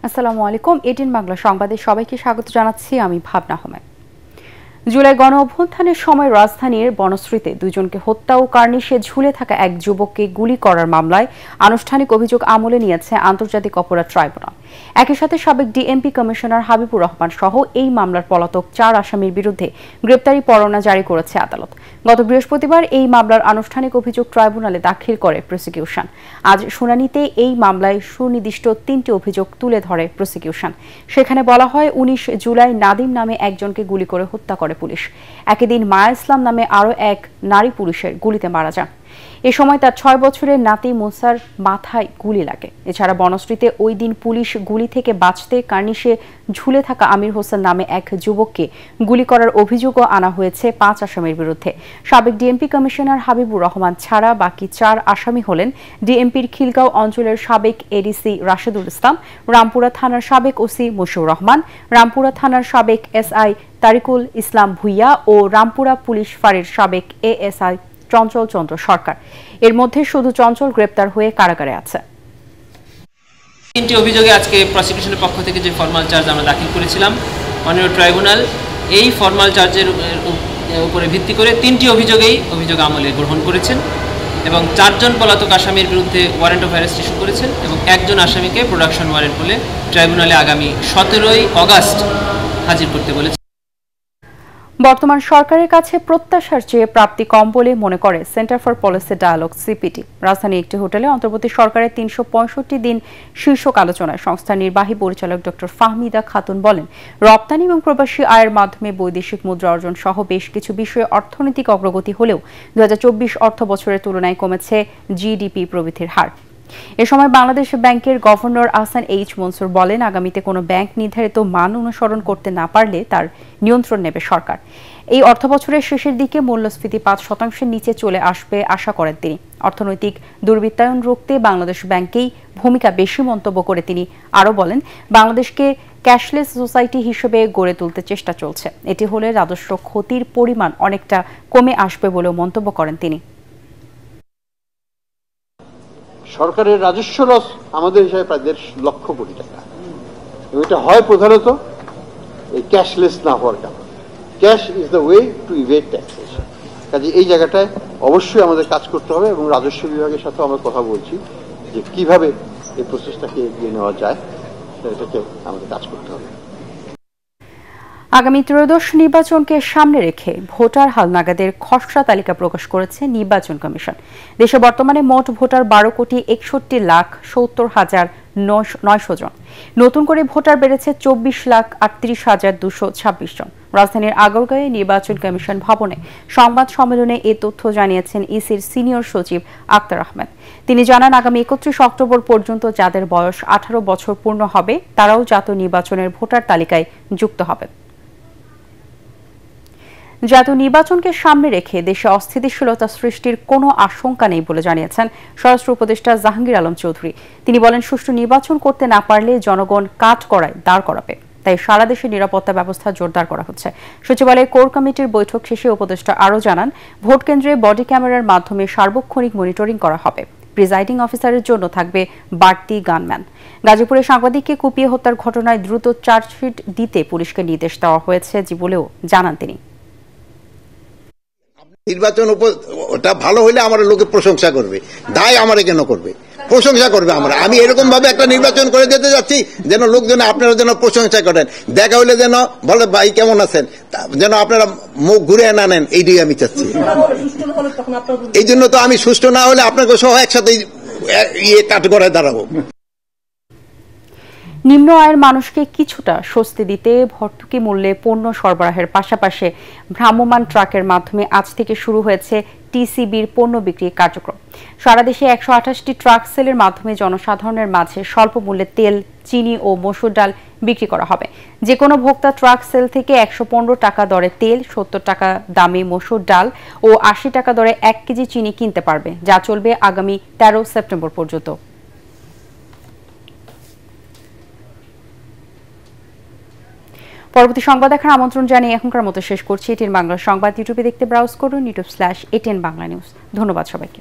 আসসালামু আলাইকুম। এটিএন বাংলা সংবাদে সবাইকে স্বাগত জানাচ্ছি। আমি ভাবনা আহমেদ। জুলাই গণ অভ্যুত্থানের সময় রাজধানীর বনশ্রীতে দুজনকে হত্যা ও কার্নিশে ঝুলে থাকা এক যুবককে গুলি করার মামলায় আনুষ্ঠানিক অভিযোগ আমলে নিয়েছে আন্তর্জাতিক অপরাধ ট্রাইব্যুনাল। একই সাথে সাবেক ডিএমপি কমিশনার হাবিবুর রহমান সহ এই মামলার পলাতক 4 আসামির বিরুদ্ধে গ্রেপ্তারি পরোয়ানা জারি করেছে আদালত। গত বৃহস্পতিবার এই মামলার আনুষ্ঠানিক অভিযোগ ট্রাইব্যুনালে দাখিল করে প্রসিকিউশন। আজ শুনানিতে এই মামলায় সুনির্দিষ্ট 3টি অভিযোগ তুলে ধরে প্রসিকিউশন। সেখানে বলা হয় 19 জুলাই নাদিম নামে একজনকে গুলি করে হত্যা করে পুলিশ। একই দিন মায়া ইসলাম নামে আরও এক নারী পুলিশের গুলিতে মারা যান। এ সময় তার 6 বছরের নাতি মুসার মাথায় গুলি লাগে। এছাড়া বনশ্রীতে ওই দিন পুলিশ গুলি থেকে বাঁচতে কার্নিশে ঝুলে থাকা আমির হোসেন নামে এক যুবককে গুলি করার অভিযোগও আনা হয়েছে 5 আসামির বিরুদ্ধে। সাবেক ডিএমপি কমিশনার হাবিবুর রহমান ছাড়া বাকি 4 আসামি হলেন ডিএমপির খিলগাঁও অঞ্চলের সাবেক এডিসি রাশেদুল ইসলাম, রামপুরা থানার সাবেক ওসি মুশিউর রহমান, রামপুরা থানার সাবেক এসআই তারিকুল ইসলাম ভুইয়া ও রামপুরা পুলিশ ফাঁড়ির সাবেক এএসআই চঞ্চল চন্দ্র সরকার। এর মধ্যে শুধু চঞ্চল গ্রেপ্তার হয়ে কারাগারে আছে। 3টি অভিযোগে আজকে প্রসিকিউশনের পক্ষ থেকে যে ফর্মাল চার্জ আমরা দাখিল করেছিলাম, মাননীয় ট্রাইব্যুনাল এই ফর্মাল চার্জের উপরে ভিত্তি করে 3টি অভিযোগ আমলে গ্রহণ করেছেন এবং 4 জন পলাতক আসামির বিরুদ্ধে ওয়ারেন্ট অফ অ্যারেস্ট ইস্যু করেছেন এবং একজন আসামিকে প্রোডাকশন ওয়ারেন্ট বলে ট্রাইব্যুনালে আগামী 17 আগস্ট হাজির করতে বলেছে। বর্তমান সরকারের কাছে প্রত্যাশার চেয়ে প্রাপ্তি কম বলে মনে করে Centre for Policy Dialogue CPD. রাজধানী একটি হোটেলে অন্তর্বর্তী সরকারের 365 দিন শীর্ষক আলোচনায় সংস্থার নির্বাহী পরিচালক ডক্টর ফাহমিদা খাতুন বলেন, রপ্তানি এবং প্রবাসী আয়ের মাধ্যমে বৈদেশিক মুদ্রা অর্জন সহ বেশ কিছু বিষয়ে অর্থনৈতিক অগ্রগতি হলেও 2024 অর্থ বছরের তুলনায় কমেছে জিডিপি প্রবৃদ্ধির হার। এ সময় বাংলাদেশ ব্যাংকের গভর্নর আহসান এইচ মনসুর বলেন, আগামীতে কোনো ব্যাংক নির্ধারিত মান অনুসরণ করতে না পারলে তার নিয়ন্ত্রণ নেবে সরকার। এই অর্থবছরের শেষের দিকে মূল্যস্ফীতি 5% নিচে চলে আসবে আশা করেন তিনি। অর্থনৈতিক দুর্বৃত্তায়ন রুখতে বাংলাদেশ ব্যাংকেই ভূমিকা বেশি মন্তব্য করে তিনি আরও বলেন, বাংলাদেশকে ক্যাশলেস সোসাইটি হিসেবে গড়ে তুলতে চেষ্টা চলছে। এটি হলে রাজস্ব ক্ষতির পরিমাণ অনেকটা কমে আসবে বলেও মন্তব্য করেন তিনি। সরকারের রাজস্ব লস আমাদের হিসাবে প্রায় 1.5 লক্ষ কোটি টাকা। এটা হয় প্রধানত এই ক্যাশলেস না হওয়ার কারণে। Cash is the way to evade taxation. কাজে এই জায়গাটায় অবশ্যই আমাদের কাজ করতে হবে এবং রাজস্ব বিভাগের সাথে আমরা কথা বলছি যে কিভাবে এই প্রসেসটাকে এগিয়ে নেওয়া যায়, এটাকে আমাদের কাজ করতে হবে। আগামী ত্রয়োদশ নির্বাচনকে সামনে রেখে ভোটার হালনাগাদের খসড়া তালিকা প্রকাশ করেছে নির্বাচন কমিশন। দেশে বর্তমানে মোট ভোটার 12,61,70,900 জন। নতুন করে ভোটার বেড়েছে 24,38,226 জন। রাজধানীর আগারগাঁয়ে নির্বাচন কমিশন ভবনে সংবাদ সম্মেলনে এ তথ্য জানিয়েছেন ইসির সিনিয়র সচিব আক্তার আহমেদ। তিনি জানান, আগামী 31 অক্টোবর পর্যন্ত যাদের বয়স 18 বছর পূর্ণ হবে তারাও জাতীয় নির্বাচনের ভোটার তালিকায় যুক্ত হবে। জাতীয় নির্বাচনকে সামনে রেখে দেশে অস্থিতিশীলতা সৃষ্টির কোনো আশঙ্কা নেই বলে জানিয়েছেন স্বরাষ্ট্র উপদেষ্টা জাহাঙ্গীর আলম চৌধুরী। তিনি বলেন, সুষ্ঠু নির্বাচন করতে না পারলে জনগণ কাঠগড়ায় দাঁড় করাবে, তাই সারা দেশে নিরাপত্তা ব্যবস্থা জোরদার করা হচ্ছে। সচিবালয়ে কোর কমিটির বৈঠক শেষে উপদেষ্টা আরও জানান, ভোট কেন্দ্রে বডি ক্যামেরার মাধ্যমে সার্বক্ষণিক মনিটরিং করা হবে। প্রিজাইডিং অফিসারের জন্য থাকবে বাড়তি গানম্যান। গাজীপুরে সাংবাদিককে কুপিয়ে হত্যার ঘটনায় দ্রুত চার্জশিট দিতে পুলিশকে নির্দেশ দেওয়া হয়েছে বলেও জানান তিনি। নির্বাচন ওটা ভালো হইলে আমার লোকে প্রশংসা করবে, দায় আমারে কেন করবে? প্রশংসা করবে। আমি এরকম ভাবে একটা নির্বাচন করে যেতে যাচ্ছি যেন লোকজন আপনারা যেন প্রশংসা করেন, দেখা হইলে যেন বলে ভাই কেমন আছেন, যেন আপনারা মুখ ঘুরে না নেন, এইটাই আমি চাচ্ছি। এই জন্য তো আমি সুষ্ঠু না হলে আপনাকে সহ একসাথে কাঠগড়ায় দাঁড়াবো। নিম্ন আয়ের মানুষকে কিছুটা স্বস্তি দিতে ভর্তুকি মূল্যে পণ্য সরবরাহের পাশাপাশি ভ্রাম্যমাণ ট্রাকের মাধ্যমে আজ থেকে শুরু হয়েছে টিসিবির পণ্য বিক্রি কার্যক্রম। সারা দেশে 128টি ট্রাক সেলের মাধ্যমে জনসাধারণের মাঝে স্বল্প মূল্যে তেল, চিনি ও মসুর ডাল বিক্রি করা হবে। যে কোনো ভোক্তা ট্রাক সেল থেকে 115 টাকা দরে তেল, 70 টাকা দামে মসুর ডাল ও 80 টাকা দরে 1 কেজি চিনি কিনতে পারবে, যা চলবে আগামী 13 সেপ্টেম্বর পর্যন্ত। পরবর্তী সংবাদ দেখার আমন্ত্রণ জানিয়ে এখনকার মতো শেষ করছি। এটিএন বাংলা সংবাদ ইউটিউবে দেখতে ব্রাউজ করুন, youtube/ATN বাংলা নিউজ। ধন্যবাদ সবাইকে।